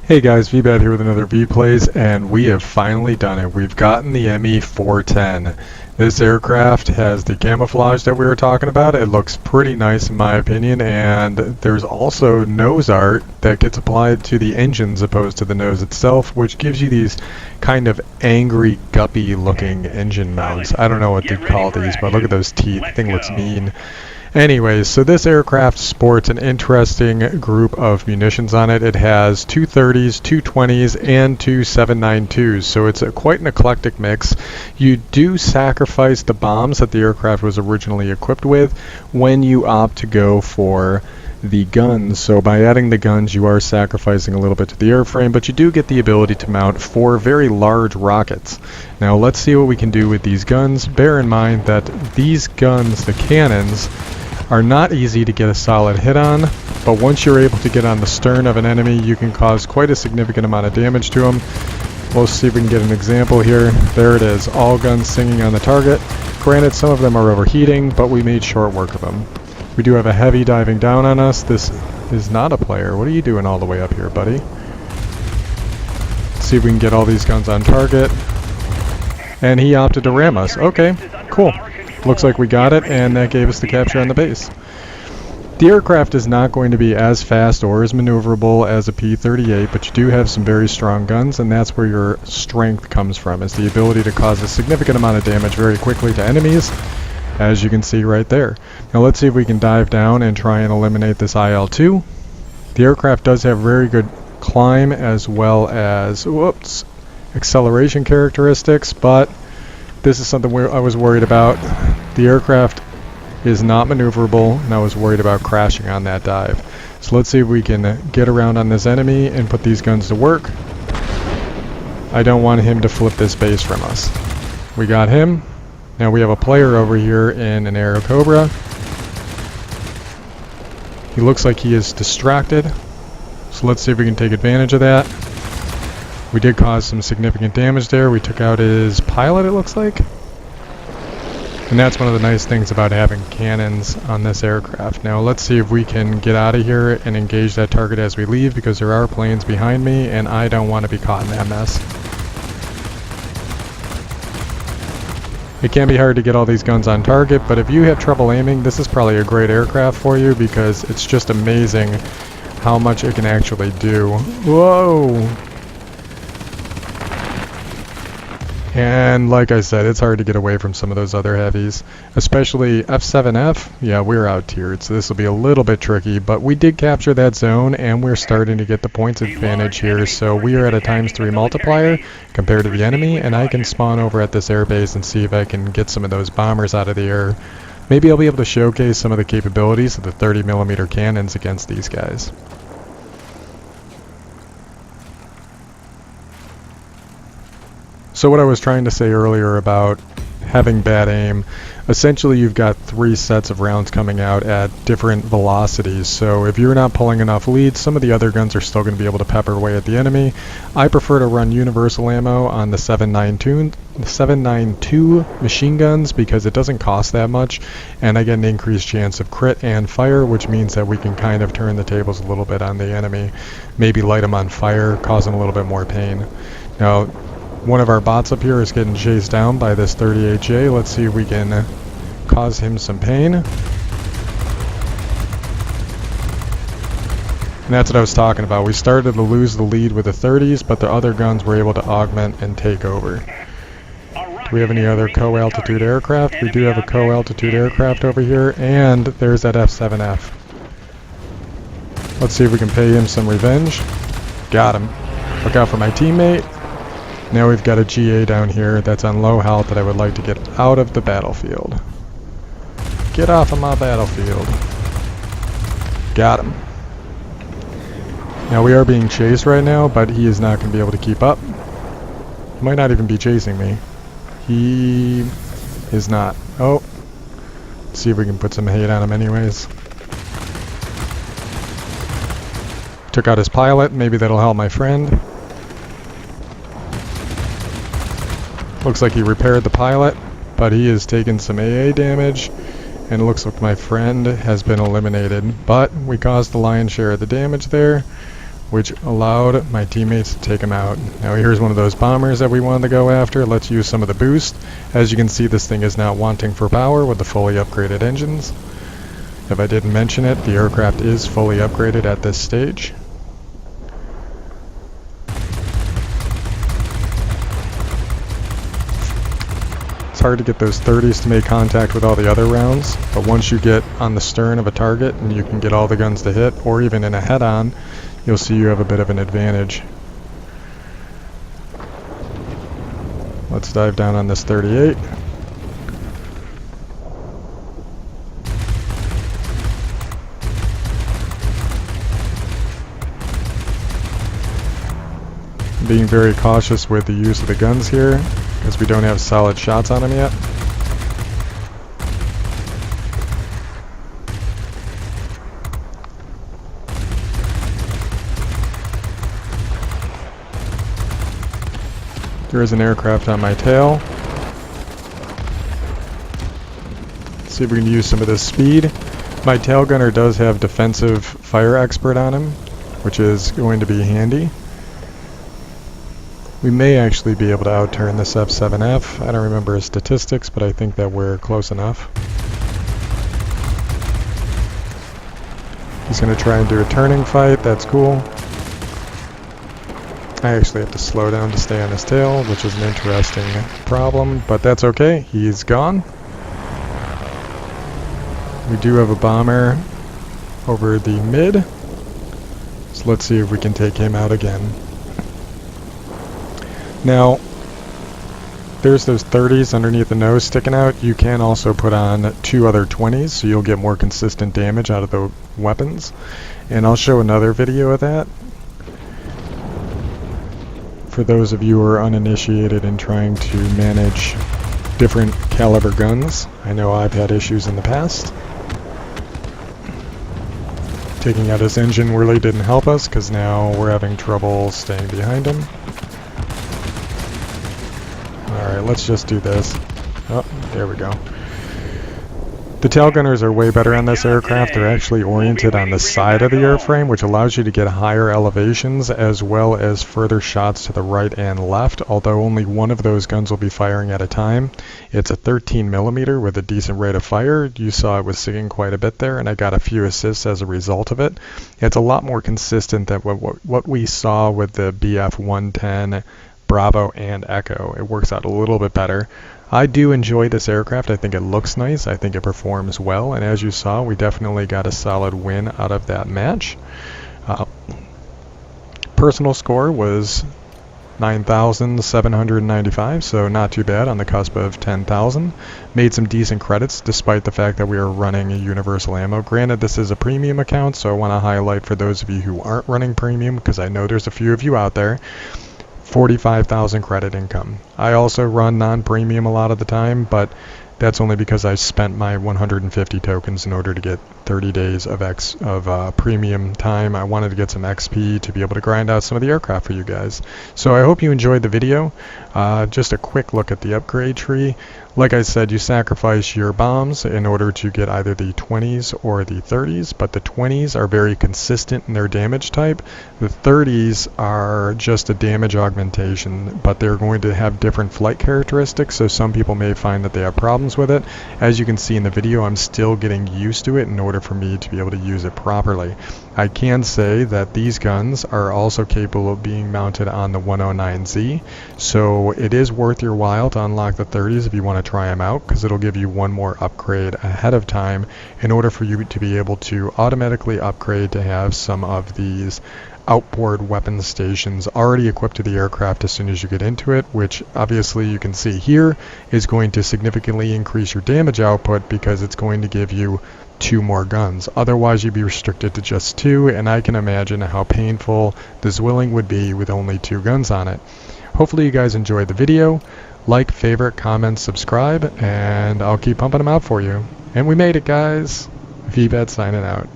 Hey guys, Veebat here with another V-Plays, and we have finally done it. We've gotten the ME-410. This aircraft has the camouflage that we were talking about. It looks pretty nice in my opinion, and there's also nose art that gets applied to the engine as opposed to the nose itself, which gives you these kind of angry, guppy looking engine mounts. I don't know what to call these, but look at those teeth. The thing looks mean. Anyways, so this aircraft sports an interesting group of munitions on it. It has two 30s, two 20s, and two 7.92s, so it's quite an eclectic mix. You do sacrifice the bombs that the aircraft was originally equipped with when you opt to go for the guns. So by adding the guns, you are sacrificing a little bit to the airframe, but you do get the ability to mount 4 very large rockets. Now let's see what we can do with these guns. Bear in mind that these guns, the cannons, are not easy to get a solid hit on, but once you're able to get on the stern of an enemy, you can cause quite a significant amount of damage to them. We'll see if we can get an example here. There it is, all guns singing on the target. Granted, some of them are overheating, but we made short work of them. We do have a heavy diving down on us. This is not a player. What are you doing all the way up here, buddy? Let's see if we can get all these guns on target. And he opted to ram us. Okay, cool. Looks like we got it, and that gave us the capture on the base. The aircraft is not going to be as fast or as maneuverable as a P-38, but you do have some very strong guns, and that's where your strength comes from, is the ability to cause a significant amount of damage very quickly to enemies, as you can see right there. Now let's see if we can dive down and try and eliminate this IL-2. The aircraft does have very good climb as well as acceleration characteristics, but this is something I was worried about. The aircraft is not maneuverable, and I was worried about crashing on that dive. So let's see if we can get around on this enemy and put these guns to work. I don't want him to flip this base from us. We got him. Now we have a player over here in an Aero Cobra. He looks like he is distracted. So let's see if we can take advantage of that. We did cause some significant damage there. We took out his pilot, it looks like. And that's one of the nice things about having cannons on this aircraft. Now let's see if we can get out of here and engage that target as we leave, because there are planes behind me and I don't want to be caught in that mess. It can be hard to get all these guns on target, but if you have trouble aiming, this is probably a great aircraft for you, because it's just amazing how much it can actually do. Whoa! And like I said, it's hard to get away from some of those other heavies, especially F7F. Yeah, we're out tiered, so this will be a little bit tricky, but we did capture that zone and we're starting to get the points advantage here. So we are at a ×3 multiplier compared to the enemy, and I can spawn over at this airbase and see if I can get some of those bombers out of the air. Maybe I'll be able to showcase some of the capabilities of the 30mm cannons against these guys. So what I was trying to say earlier about having bad aim, essentially you've got 3 sets of rounds coming out at different velocities. So if you're not pulling enough leads, some of the other guns are still going to be able to pepper away at the enemy. I prefer to run universal ammo on the 7.92 machine guns, because it doesn't cost that much, and I get an increased chance of crit and fire, which means that we can kind of turn the tables a little bit on the enemy. Maybe light them on fire, cause them a little bit more pain. Now, one of our bots up here is getting chased down by this 38J. Let's see if we can cause him some pain. And that's what I was talking about. We started to lose the lead with the 30s, but the other guns were able to augment and take over. Do we have any other co-altitude aircraft? We do have a co-altitude aircraft over here, and there's that F7F. Let's see if we can pay him some revenge. Got him. Look out for my teammate. Now we've got a GA down here that's on low health that I would like to get out of the battlefield. Get off of my battlefield. Got him. Now we are being chased right now, but he is not going to be able to keep up. He might not even be chasing me. He is not. Oh. Let's see if we can put some hate on him anyways. Took out his pilot. Maybe that'll help my friend. Looks like he repaired the pilot, but he has taken some AA damage, and it looks like my friend has been eliminated. But we caused the lion's share of the damage there. which allowed my teammates to take him out. Now here's one of those bombers that we wanted to go after. Let's use some of the boost. As you can see, this thing is now wanting for power with the fully upgraded engines. If I didn't mention it, the aircraft is fully upgraded at this stage. It's hard to get those 30s to make contact with all the other rounds, but once you get on the stern of a target and you can get all the guns to hit, or even in a head-on, you'll see you have a bit of an advantage. Let's dive down on this 38. Being very cautious with the use of the guns here, because we don't have solid shots on them yet. There is an aircraft on my tail. Let's see if we can use some of this speed. My tail gunner does have defensive fire expert on him, which is going to be handy. We may actually be able to outturn this F7F. I don't remember his statistics, but I think that we're close enough. He's going to try and do a turning fight. That's cool. I actually have to slow down to stay on his tail, which is an interesting problem, but that's okay. He's gone. We do have a bomber over the mid, so let's see if we can take him out again. Now, there's those 30s underneath the nose sticking out. You can also put on 2 other 20s, so you'll get more consistent damage out of the weapons. And I'll show another video of that for those of you who are uninitiated in trying to manage different caliber guns. I know I've had issues in the past. Taking out his engine really didn't help us, because now we're having trouble staying behind him. Alright, let's just do this. Oh, there we go. The tail gunners are way better on this aircraft. They're actually oriented on the side of the airframe, which allows you to get higher elevations as well as further shots to the right and left, although only one of those guns will be firing at a time. It's a 13mm with a decent rate of fire. You saw it was singing quite a bit there, and I got a few assists as a result of it. It's a lot more consistent than what we saw with the BF-110, Bravo, and Echo. It works out a little bit better. I do enjoy this aircraft. I think it looks nice. I think it performs well. And as you saw, we definitely got a solid win out of that match. Personal score was 9,795, so not too bad, on the cusp of 10,000. Made some decent credits despite the fact that we are running a universal ammo. Granted, this is a premium account, so I want to highlight for those of you who aren't running premium, because I know there's a few of you out there, 45,000 credit income. I also run non-premium a lot of the time, but that's only because I spent my 150 tokens in order to get 30 days of premium time. I wanted to get some XP to be able to grind out some of the aircraft for you guys. So I hope you enjoyed the video. Just a quick look at the upgrade tree. Like I said, you sacrifice your bombs in order to get either the 20s or the 30s, but the 20s are very consistent in their damage type. The 30s are just a damage augmentation, but they're going to have different flight characteristics, so some people may find that they have problems with it. As you can see in the video, I'm still getting used to it in order for me to be able to use it properly. I can say that these guns are also capable of being mounted on the 109Z, so it is worth your while to unlock the 30s if you want to try them out, because it'll give you one more upgrade ahead of time in order for you to be able to automatically upgrade to have some of these outboard weapon stations already equipped to the aircraft as soon as you get into it, which obviously you can see here is going to significantly increase your damage output because it's going to give you 2 more guns. Otherwise you'd be restricted to just 2, and I can imagine how painful the Zwilling would be with only 2 guns on it. Hopefully you guys enjoyed the video. Like, favorite, comment, subscribe, and I'll keep pumping them out for you. And we made it, guys. Veebat signing out.